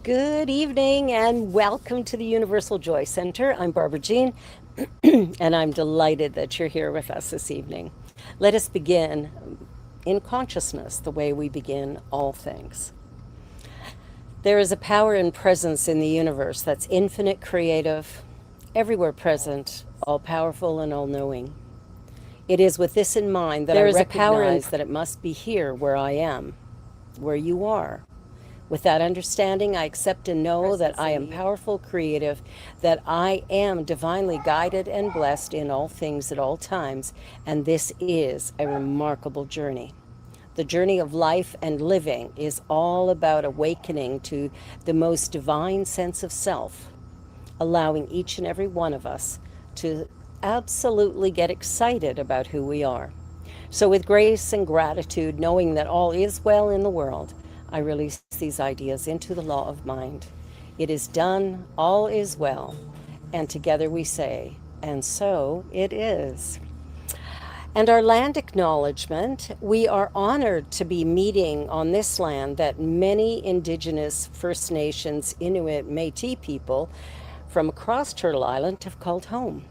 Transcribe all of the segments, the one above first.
Good evening and welcome to the Universal Joy Center. I'm Barbara Jean and I'm delighted that you're here with us this evening. Let us begin in consciousness the way we begin all things. There is a power and presence in the universe that's infinite, creative, everywhere present, all powerful and all knowing. It is with this in mind that I recognize that it must be here where I am, where you are. With that understanding, I accept and know that I am powerful, creative, that I am divinely guided and blessed in all things at all times, and this is a remarkable journey. The journey of life and living is all about awakening to the most divine sense of self, allowing each and every one of us to absolutely get excited about who we are. So, with grace and gratitude, knowing that all is well in the world, I release these ideas into the law of mind. It is done, all is well, and together we say, and so it is. And our land acknowledgement, we are honored to be meeting on this land that many Indigenous First Nations, Inuit, Métis people from across Turtle Island have called home.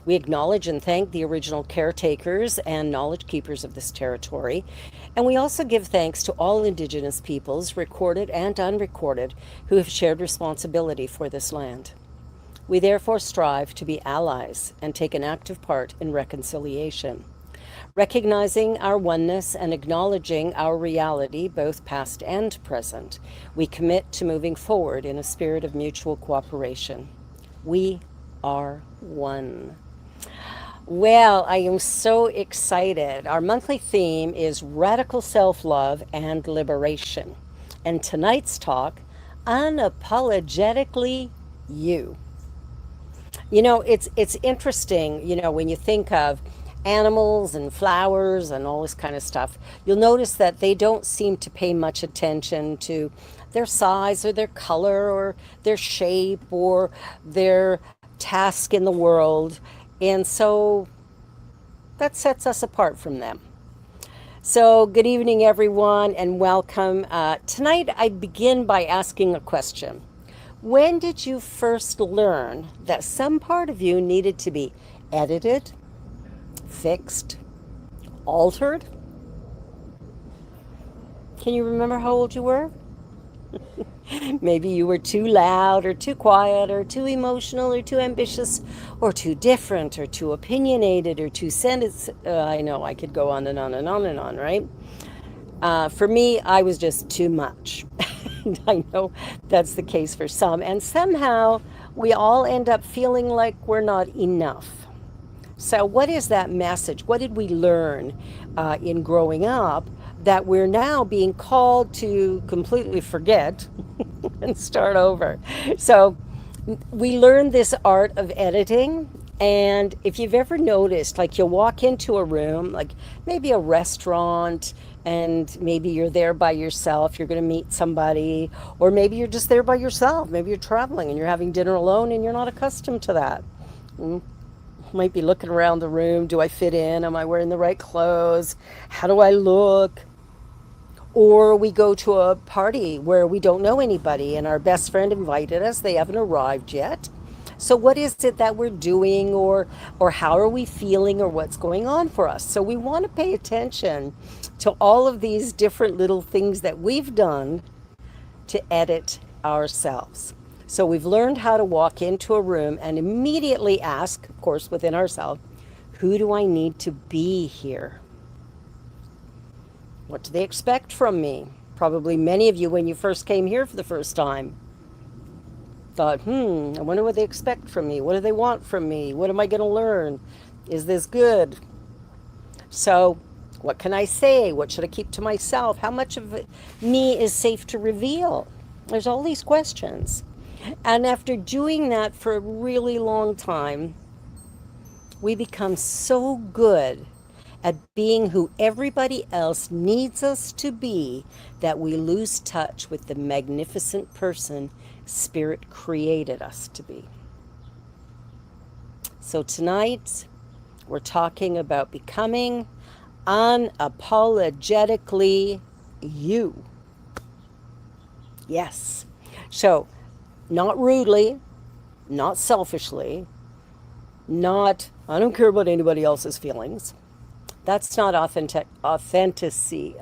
We acknowledge and thank the original caretakers and knowledge keepers of this territory. And we also give thanks to all Indigenous peoples, recorded and unrecorded, who have shared responsibility for this land. We therefore strive to be allies and take an active part in reconciliation. Recognizing our oneness and acknowledging our reality, both past and present, we commit to moving forward in a spirit of mutual cooperation. We are one. Well, I am so excited. Our monthly theme is radical self-love and liberation. And tonight's talk, Unapologetically You. It's interesting, when you think of animals and flowers and all this kind of stuff, you'll notice that they don't seem to pay much attention to their size or their color or their shape or their task in the world. And so that sets us apart from them. So, good evening, everyone, and welcome. Tonight, I begin by asking a question. When did you first learn that some part of you needed to be edited, fixed, altered? Can you remember how old you were? Maybe you were too loud or too quiet or too emotional or too ambitious or too different or too opinionated or too sensitive. I know I could go on and on and on and on, right? For me, I was just too much. I know that's the case for some. And somehow we all end up feeling like we're not enough. So what is that message? What did we learn in growing up that we're now being called to completely forget and start over? So we learned this art of editing. And if you've ever noticed, like you'll walk into a room, like maybe a restaurant, and maybe you're there by yourself, you're going to meet somebody, or maybe you're just there by yourself. Maybe you're traveling and you're having dinner alone and you're not accustomed to that. Might be looking around the room. Do I fit in? Am I wearing the right clothes? How do I look? Or we go to a party where we don't know anybody and our best friend invited us. They haven't arrived yet. So what is it that we're doing, or how are we feeling, or what's going on for us? So we want to pay attention to all of these different little things that we've done to edit ourselves. So we've learned how to walk into a room and immediately ask, of course, within ourselves, who do I need to be here? What do they expect from me? Probably many of you, when you first came here for the first time, thought, I wonder what they expect from me. What do they want from me? What am I going to learn? Is this good? So what can I say? What should I keep to myself? How much of me is safe to reveal? There's all these questions. And after doing that for a really long time, we become so good at being who everybody else needs us to be that we lose touch with the magnificent person Spirit created us to be. So tonight, we're talking about becoming unapologetically you. Yes. So, not rudely, not selfishly, not, I don't care about anybody else's feelings. That's not authenticity.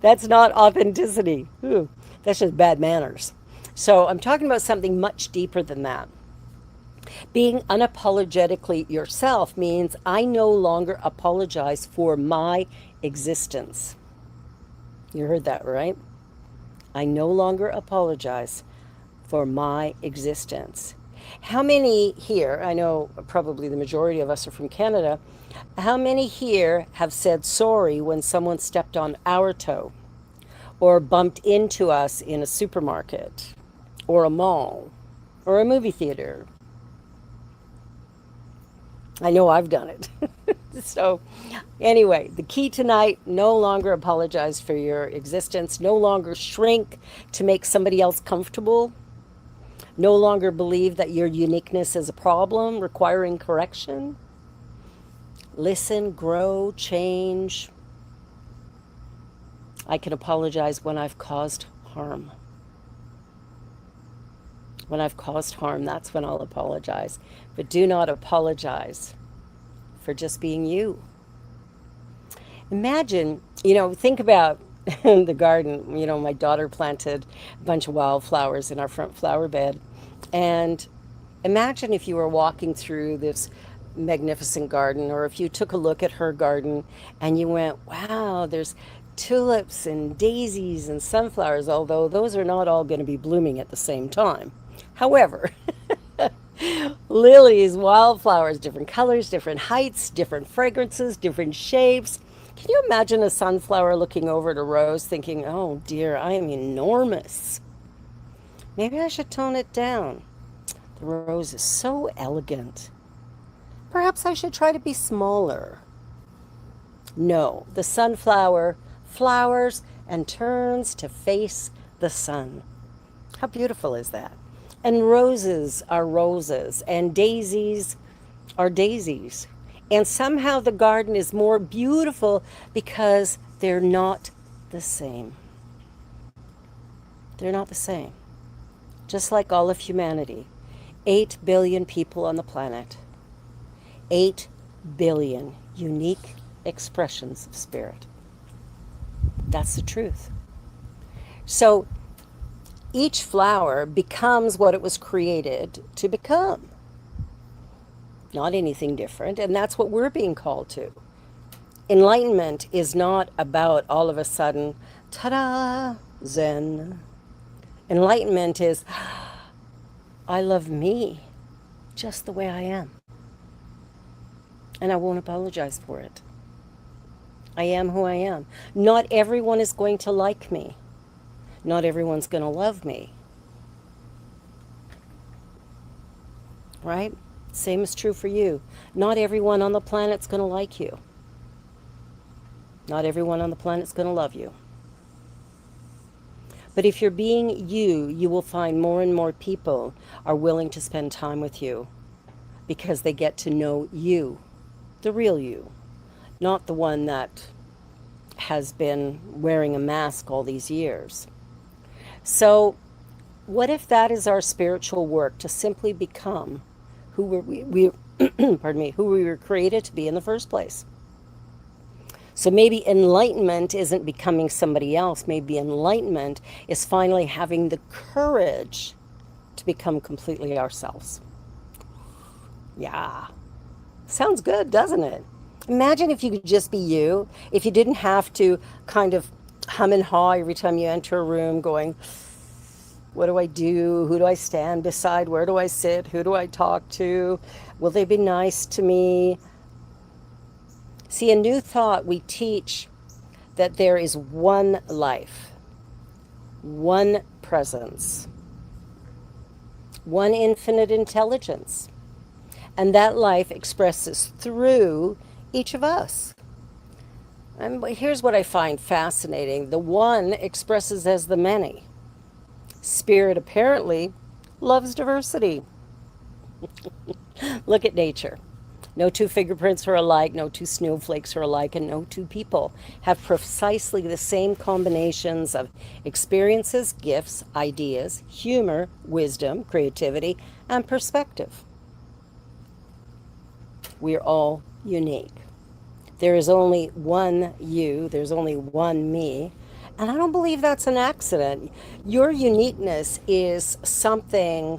That's not authenticity. Ooh, that's just bad manners. So I'm talking about something much deeper than that. Being unapologetically yourself means I no longer apologize for my existence. You heard that, right? I no longer apologize for my existence. How many here, I know probably the majority of us are from Canada, how many here have said sorry when someone stepped on our toe or bumped into us in a supermarket or a mall or a movie theater? I know I've done it. So, anyway, the key tonight, no longer apologize for your existence, no longer shrink to make somebody else comfortable, no longer believe that your uniqueness is a problem requiring correction. Listen, grow, change. I can apologize when I've caused harm. When I've caused harm, that's when I'll apologize. But do not apologize for just being you. Imagine, think about the garden. My daughter planted a bunch of wildflowers in our front flower bed. And imagine if you were walking through this magnificent garden, or if you took a look at her garden and you went, wow, there's tulips and daisies and sunflowers, although those are not all going to be blooming at the same time. However, lilies, wildflowers, different colors, different heights, different fragrances, different shapes. Can you imagine a sunflower looking over at a rose thinking, oh dear, I am enormous. Maybe I should tone it down. The rose is so elegant. Perhaps I should try to be smaller. No, the sunflower flowers and turns to face the sun. How beautiful is that? And roses are roses, and daisies are daisies. And somehow the garden is more beautiful because they're not the same. They're not the same. Just like all of humanity. 8 billion people on the planet. 8 billion unique expressions of spirit. That's the truth. So each flower becomes what it was created to become. Not anything different, and that's what we're being called to. Enlightenment is not about all of a sudden, ta-da, Zen. Enlightenment is, I love me just the way I am. And I won't apologize for it. I am who I am. Not everyone is going to like me. Not everyone's going to love me. Right? Same is true for you. Not everyone on the planet's going to like you. Not everyone on the planet's going to love you. But if you're being you, you will find more and more people are willing to spend time with you because they get to know you, the real you, not the one that has been wearing a mask all these years. So what if that is our spiritual work, to simply become who we pardon me, who we were created to be in the first place? So maybe enlightenment isn't becoming somebody else. Maybe enlightenment is finally having the courage to become completely ourselves. Yeah. Sounds good, doesn't it? Imagine if you could just be you, if you didn't have to kind of hum and haw every time you enter a room going, what do I do? Who do I stand beside? Where do I sit? Who do I talk to? Will they be nice to me? See, in New Thought, we teach that there is one life, one presence, one infinite intelligence. And that life expresses through each of us. And here's what I find fascinating. The one expresses as the many. Spirit apparently loves diversity. Look at nature. No two fingerprints are alike, no two snowflakes are alike, and no two people have precisely the same combinations of experiences, gifts, ideas, humor, wisdom, creativity, and perspective. We're all unique. There is only one you, there's only one me, and I don't believe that's an accident. Your uniqueness is something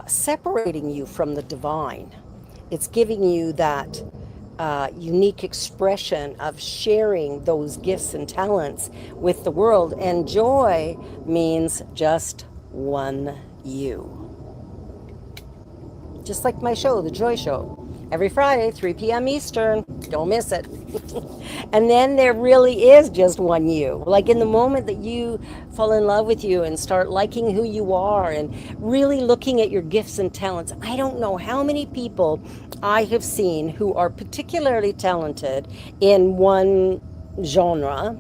separating you from the divine. It's giving you that unique expression of sharing those gifts and talents with the world. And joy means just one you. Just like my show, The Joy Show. Every Friday, 3 p.m. Eastern. Don't miss it. And then there really is just one you. Like in the moment that you fall in love with you and start liking who you are and really looking at your gifts and talents. I don't know how many people I have seen who are particularly talented in one genre,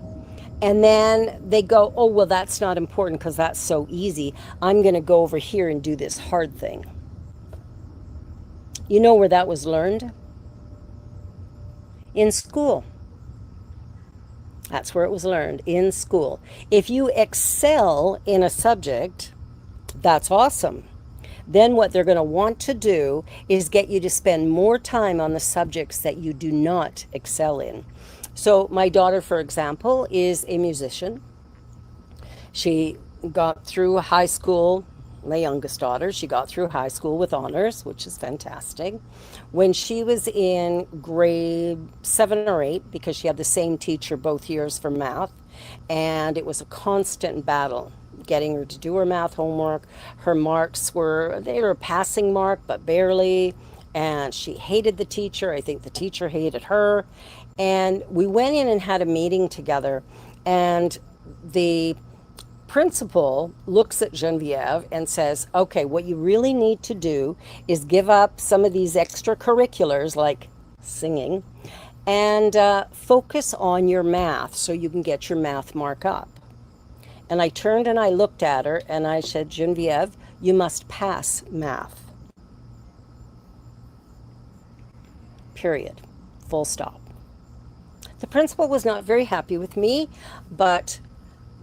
and then they go, oh, well, that's not important because that's so easy. I'm going to go over here and do this hard thing. You know where that was learned? In school. That's where it was learned, in school. If you excel in a subject, that's awesome. Then what they're going to want to do is get you to spend more time on the subjects that you do not excel in. So my daughter, for example, is a musician. She got through high school, my youngest daughter, she got through high school with honors, which is fantastic. When she was in grade 7 or 8, because she had the same teacher both years for math, and it was a constant battle getting her to do her math homework. Her marks they were a passing mark, but barely, and she hated the teacher. I think the teacher hated her. And we went in and had a meeting together, and the principal looks at Genevieve and says, okay, what you really need to do is give up some of these extracurriculars like singing and focus on your math so you can get your math mark up. And I turned and I looked at her and I said, Genevieve, you must pass math. Period. Full stop. The principal was not very happy with me, but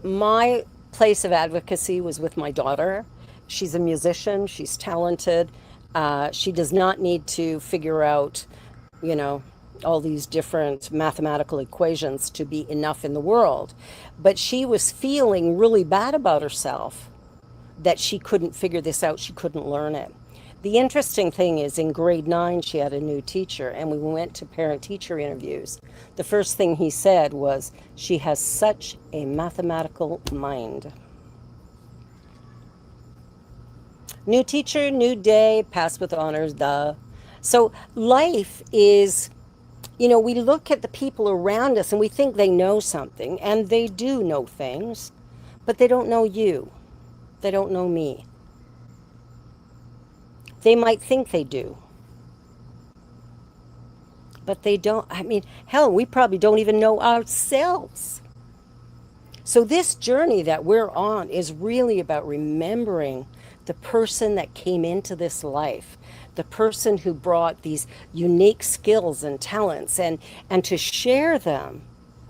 my place of advocacy was with my daughter. She's a musician. She's talented. She does not need to figure out, all these different mathematical equations to be enough in the world. But she was feeling really bad about herself that she couldn't figure this out. She couldn't learn it. The interesting thing is in grade 9, she had a new teacher, and we went to parent-teacher interviews. The first thing he said was, she has such a mathematical mind. New teacher, new day, pass with honors, duh. So life is, we look at the people around us and we think they know something, and they do know things, but they don't know you. They don't know me. They might think they do, but they don't. Hell, we probably don't even know ourselves. So this journey that we're on is really about remembering the person that came into this life, the person who brought these unique skills and talents, and to share them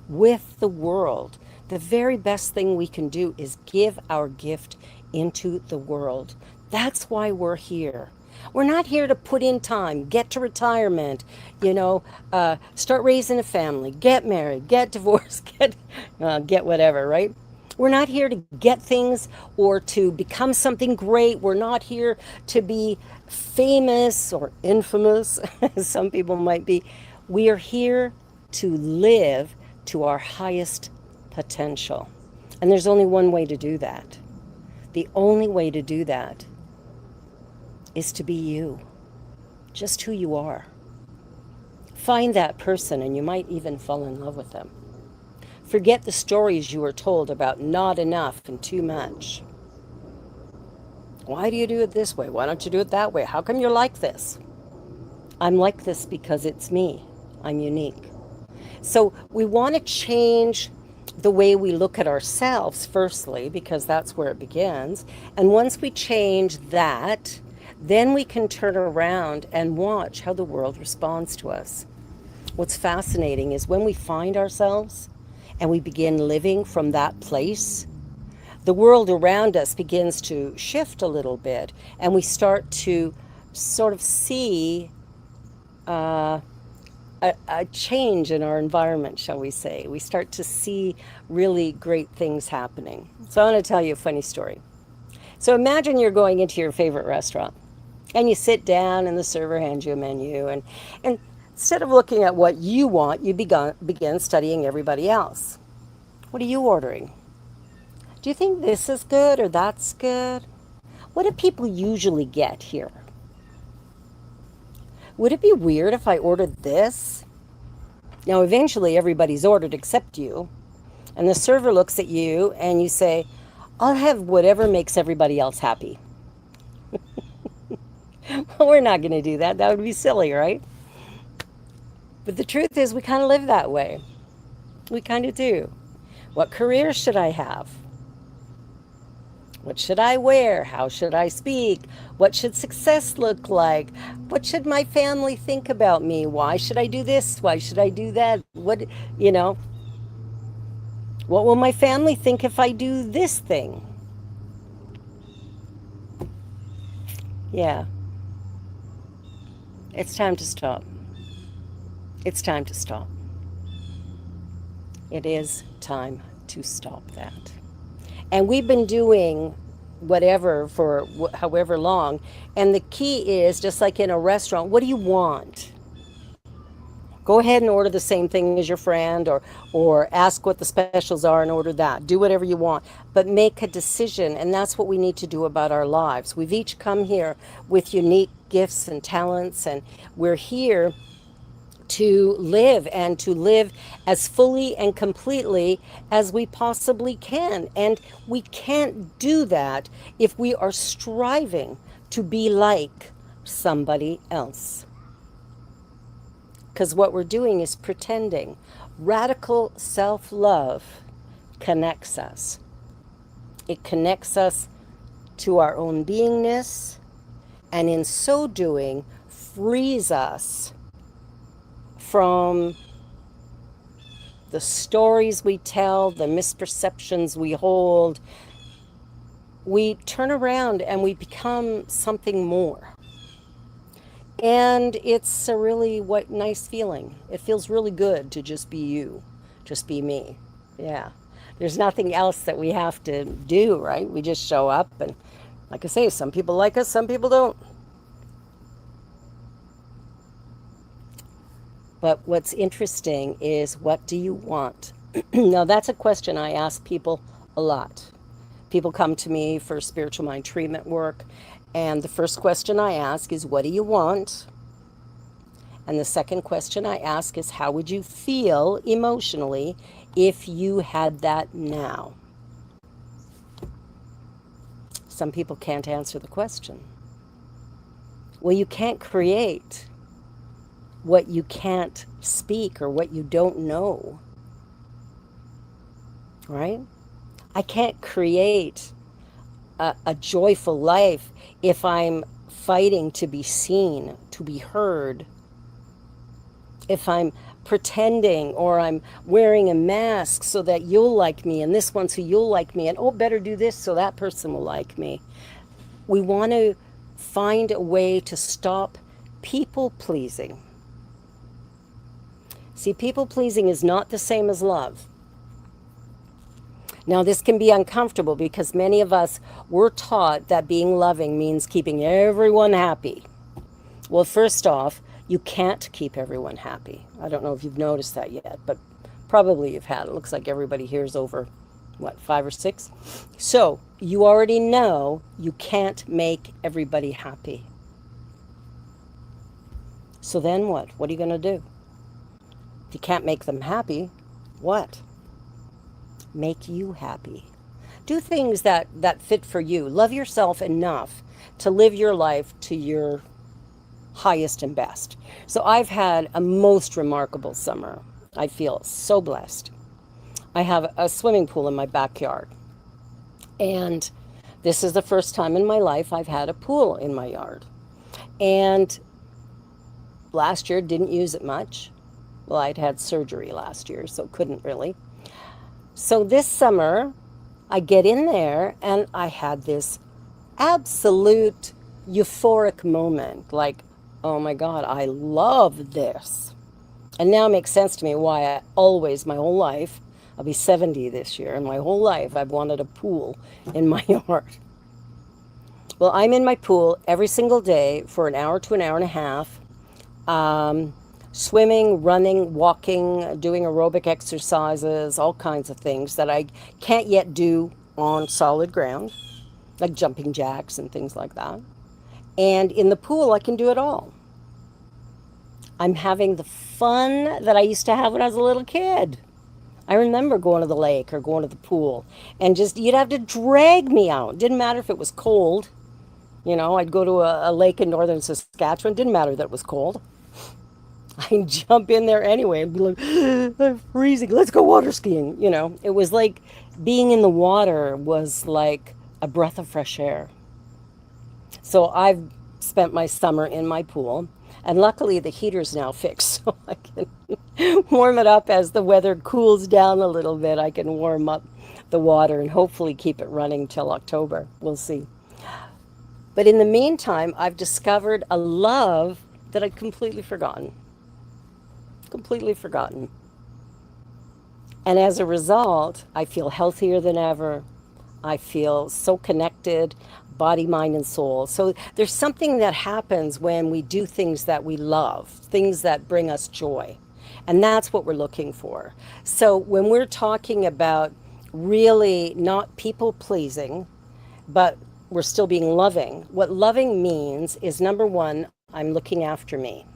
with the world. The very best thing we can do is give our gift into the world. That's why we're here. We're not here to put in time, get to retirement, start raising a family, get married, get divorced, get whatever, right? We're not here to get things or to become something great. We're not here to be famous or infamous, as some people might be. We are here to live to our highest potential. And there's only one way to do that. The only way to do that is to be you, just who you are. Find that person and you might even fall in love with them. Forget the stories you were told about not enough and too much. Why do you do it this way? Why don't you do it that way? How come you're like this? I'm like this because it's me. I'm unique. So we want to change the way we look at ourselves, firstly, because that's where it begins. And once we change that, then we can turn around and watch how the world responds to us. What's fascinating is when we find ourselves and we begin living from that place, the world around us begins to shift a little bit, and we start to sort of see a change in our environment, shall we say. We start to see really great things happening. So I want to tell you a funny story. So imagine you're going into your favorite restaurant and you sit down and the server hands you a menu, and instead of looking at what you want, you begin studying everybody else. What are you ordering? Do you think this is good or that's good? What do people usually get here? Would it be weird if I ordered this? Now, eventually everybody's ordered except you, and the server looks at you and you say, I'll have whatever makes everybody else happy. Well, we're not going to do that. That would be silly, right? But the truth is, we kind of live that way. We kind of do. What career should I have? What should I wear? How should I speak? What should success look like? What should my family think about me? Why should I do this? Why should I do that? What will my family think if I do this thing? Yeah. It's time to stop. It's time to stop. It is time to stop that. And we've been doing whatever for however long. And the key is, just like in a restaurant, what do you want? Go ahead and order the same thing as your friend, or ask what the specials are and order that. Do whatever you want. But make a decision, and that's what we need to do about our lives. We've each come here with unique gifts and talents, and we're here to live, and to live as fully and completely as we possibly can. And we can't do that if we are striving to be like somebody else. Because what we're doing is pretending. Radical self-love connects us. It connects us to our own beingness, and in so doing, frees us from the stories we tell, the misperceptions we hold. We turn around and we become something more. And it's a really nice feeling. It feels really good to just be you, just be me. Yeah. There's nothing else that we have to do, right? We just show up, and like I say, some people like us, some people don't. But what's interesting is, what do you want? Now, that's a question I ask people a lot. People come to me for spiritual mind treatment work, and the first question I ask is, what do you want? And the second question I ask is, how would you feel emotionally if you had that now? Some people can't answer the question. Well, you can't create what you can't speak or what you don't know, right? I can't create a joyful life if I'm fighting to be seen, to be heard. If I'm pretending, or I'm wearing a mask so that you'll like me, and this one so you'll like me, and better do this so that person will like me. We want to find a way to stop people pleasing. See, people pleasing is not the same as love. Now, this can be uncomfortable because many of us were taught that being loving means keeping everyone happy. Well, first off, you can't keep everyone happy. I don't know if you've noticed that yet, but probably you've had. It looks like everybody here is over, 5 or 6? So you already know you can't make everybody happy. So then what? What are you going to do? If you can't make them happy, what? Make you happy. Do things that fit for you. Love yourself enough to live your life to your highest and best. So I've had a most remarkable summer. I feel so blessed. I have a swimming pool in my backyard. And this is the first time in my life I've had a pool in my yard. And last year didn't use it much. Well, I'd had surgery last year, so couldn't really. So this summer, I get in there and I had this absolute euphoric moment. Like, oh my God, I love this. And now it makes sense to me why I always, my whole life, I'll be 70 this year, and my whole life I've wanted a pool in my yard. Well, I'm in my pool every single day for an hour to an hour and a half, um, swimming, running, walking, doing aerobic exercises, all kinds of things that I can't yet do on solid ground, like jumping jacks and things like that. And in the pool, I can do it all. I'm having the fun that I used to have when I was a little kid. I remember going to the lake or going to the pool and just, you'd have to drag me out. Didn't matter if it was cold. I'd go to a lake in northern Saskatchewan. Didn't matter that it was cold. I'd jump in there anyway and be like, I'm freezing. Let's go water skiing. It was like being in the water was like a breath of fresh air. So I've spent my summer in my pool. And luckily the heater's now fixed, so I can warm it up as the weather cools down a little bit. I can warm up the water and hopefully keep it running till October. We'll see. But in the meantime, I've discovered a love that I'd completely forgotten. Completely forgotten. And as a result, I feel healthier than ever. I feel so connected, body, mind, and soul. So there's something that happens when we do things that we love, things that bring us joy. And that's what we're looking for. So when we're talking about really not people pleasing, but we're still being loving, what loving means is, number one, I'm looking after me.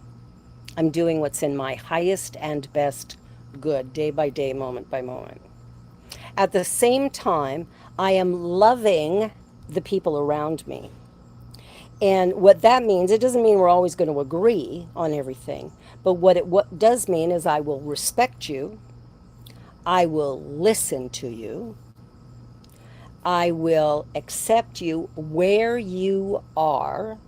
I'm doing what's in my highest and best good, day by day, moment by moment. At the same time, I am loving the people around me. And what that means, it doesn't mean we're always going to agree on everything, but what does mean is I will respect you, I will listen to you, I will accept you where you are,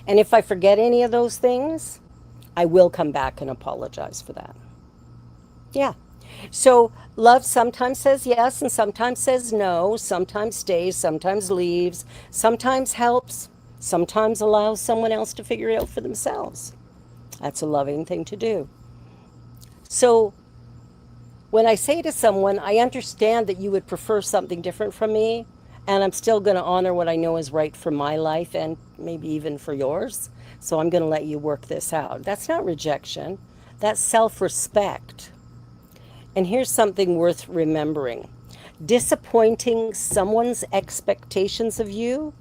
and if I forget any of those things, I will come back and apologize for that. Yeah. So love sometimes says yes and sometimes says no, sometimes stays, sometimes leaves, sometimes helps, sometimes allows someone else to figure it out for themselves. That's a loving thing to do. So when I say to someone, I understand that you would prefer something different from me, and I'm still going to honor what I know is right for my life and maybe even for yours, so I'm going to let you work this out. That's not rejection. That's self-respect. And here's something worth remembering. Disappointing someone's expectations of you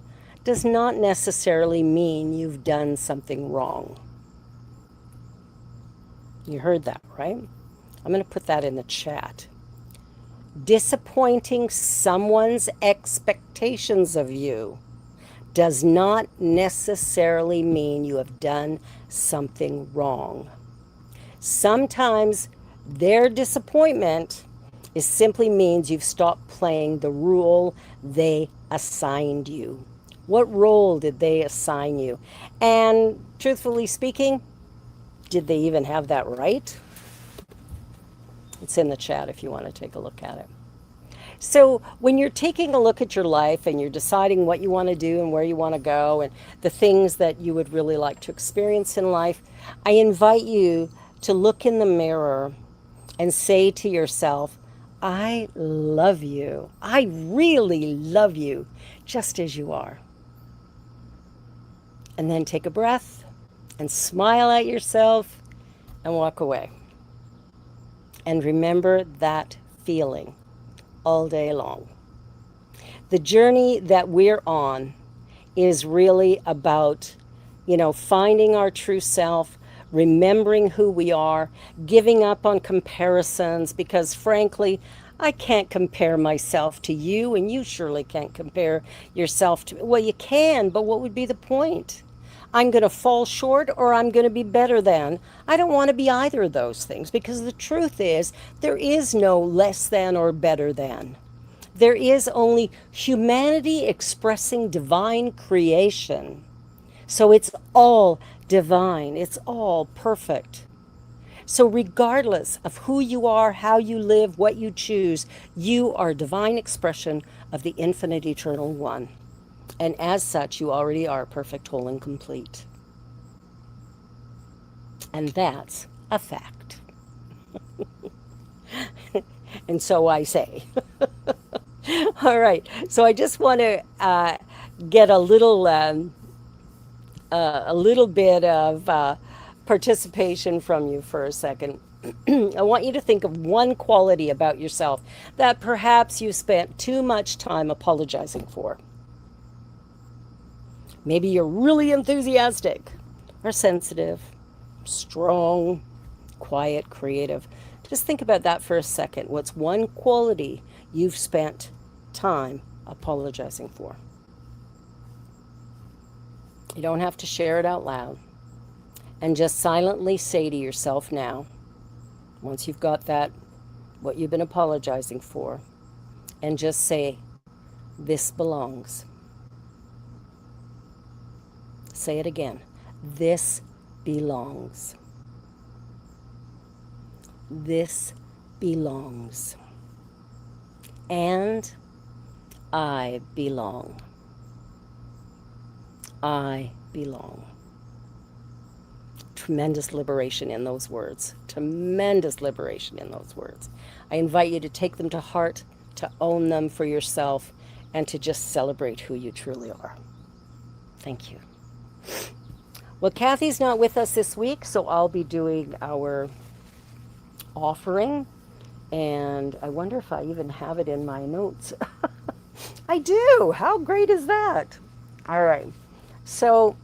does not necessarily mean you've done something wrong. You heard that, right? I'm going to put that in the chat. Disappointing someone's expectations of you does not necessarily mean you have done something wrong. Sometimes their disappointment simply means you've stopped playing the role they assigned you. What role did they assign you? And truthfully speaking, did they even have that right? It's in the chat if you want to take a look at it. So when you're taking a look at your life and you're deciding what you want to do and where you want to go and the things that you would really like to experience in life, I invite you to look in the mirror and say to yourself, I love you. I really love you just as you are. And then take a breath and smile at yourself and walk away. And remember that feeling all day long. The journey that we're on is really about, finding our true self, remembering who we are, giving up on comparisons, because frankly, I can't compare myself to you, and you surely can't compare yourself to me. Well, you can, but what would be the point? I'm going to fall short or I'm going to be better than. I don't want to be either of those things, because the truth is there is no less than or better than. There is only humanity expressing divine creation. So it's all divine, it's all perfect. So, regardless of who you are, how you live, what you choose, you are a divine expression of the infinite eternal one. And as such, you already are perfect, whole, and complete. And that's a fact. And so I say. All right. So I just want to get a little bit of participation from you for a second. I want you to think of one quality about yourself that perhaps you spent too much time apologizing for. Maybe you're really enthusiastic or sensitive, strong, quiet, creative. Just think about that for a second. What's one quality you've spent time apologizing for? You don't have to share it out loud. And just silently say to yourself now, once you've got that, what you've been apologizing for, and just say, this belongs. Say it again. This belongs. This belongs. And I belong. I belong. Tremendous liberation in those words. Tremendous liberation in those words. I invite you to take them to heart, to own them for yourself, and to just celebrate who you truly are. Thank you. Well, Kathy's not with us this week, so I'll be doing our offering, and I wonder if I even have it in my notes. I do. How great is that? All right. So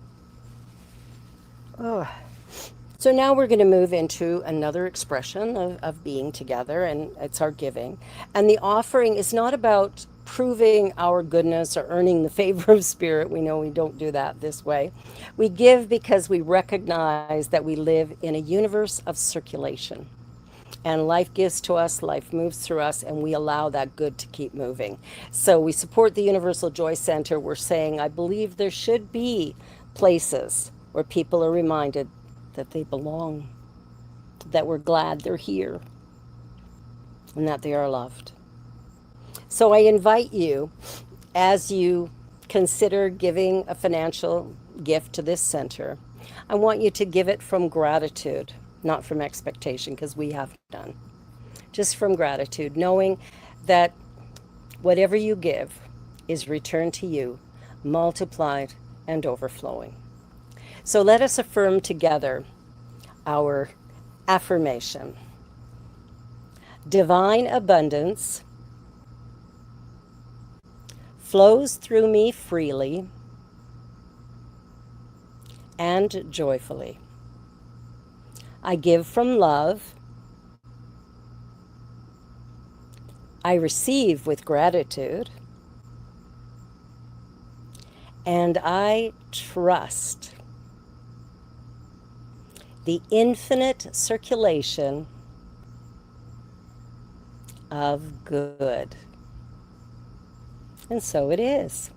now we're going to move into another expression of being together, and it's our giving. And the offering is not about proving our goodness or earning the favor of spirit. We know we don't do that this way. We give because we recognize that we live in a universe of circulation. And life gives to us, life moves through us, and we allow that good to keep moving. So we support the Universal Joy Center. We're saying, I believe there should be places where people are reminded that they belong, that we're glad they're here, and that they are loved. So I invite you, as you consider giving a financial gift to this center, I want you to give it from gratitude, not from expectation, because we have done. Just from gratitude, knowing that whatever you give is returned to you, multiplied and overflowing. So let us affirm together our affirmation. Divine abundance flows through me freely and joyfully. I give from love. I receive with gratitude. And I trust the infinite circulation of good. And so it is.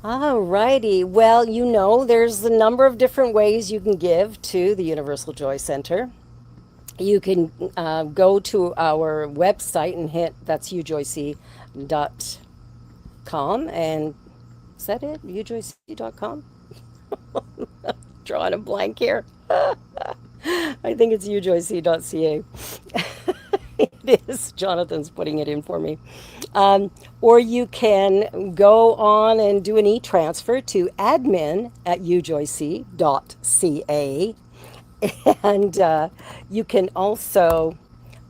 All righty. Well, you know, there's a number of different ways you can give to the Universal Joy Center. You can go to our website and hit, that's ujoyc.com. And is that it? ujoyc.com? Drawing a blank here. I think it's ujoyc.ca. It is. Jonathan's putting it in for me. Or you can go on and do an e-transfer to admin@ujoyc.ca. And you can also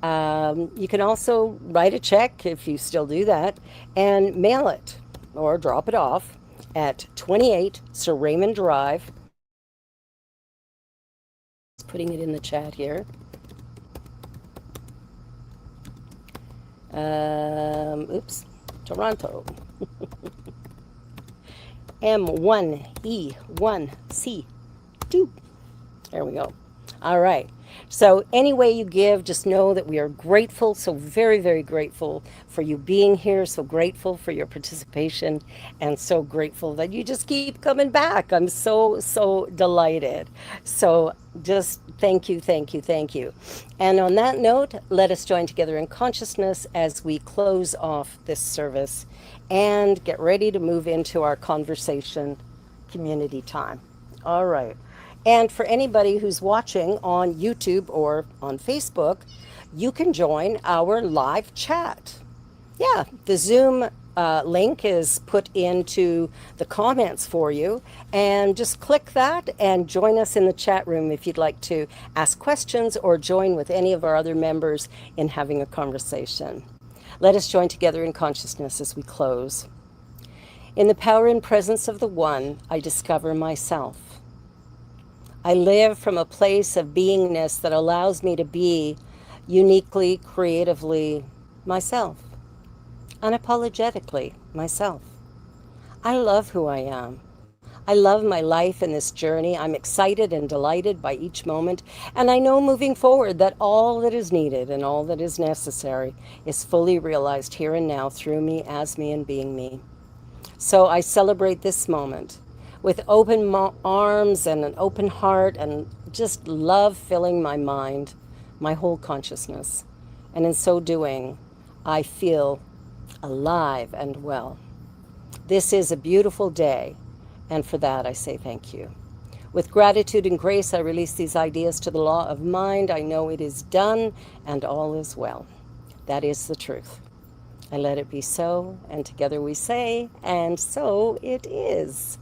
write a check, if you still do that, and mail it or drop it off at 28 Sir Raymond Drive. Putting it in the chat here. Toronto. M1E1C2. There we go. All right. So, any way you give, just know that we are grateful, so very, very grateful for you being here, so grateful for your participation, and so grateful that you just keep coming back. I'm so, so delighted. So, just thank you, thank you, thank you. And on that note, let us join together in consciousness as we close off this service and get ready to move into our conversation community time. All right. And for anybody who's watching on YouTube or on Facebook, you can join our live chat. Yeah, the Zoom link is put into the comments for you. And just click that and join us in the chat room if you'd like to ask questions or join with any of our other members in having a conversation. Let us join together in consciousness as we close. In the power and presence of the One, I discover myself. I live from a place of beingness that allows me to be uniquely, creatively myself, unapologetically myself. I love who I am. I love my life and this journey. I'm excited and delighted by each moment. And I know moving forward that all that is needed and all that is necessary is fully realized here and now through me, as me, and being me. So I celebrate this moment with open arms and an open heart and just love filling my mind, my whole consciousness. And in so doing, I feel alive and well. This is a beautiful day, and for that I say thank you. With gratitude and grace, I release these ideas to the law of mind. I know it is done, and all is well. That is the truth. I let it be so, and together we say, and so it is.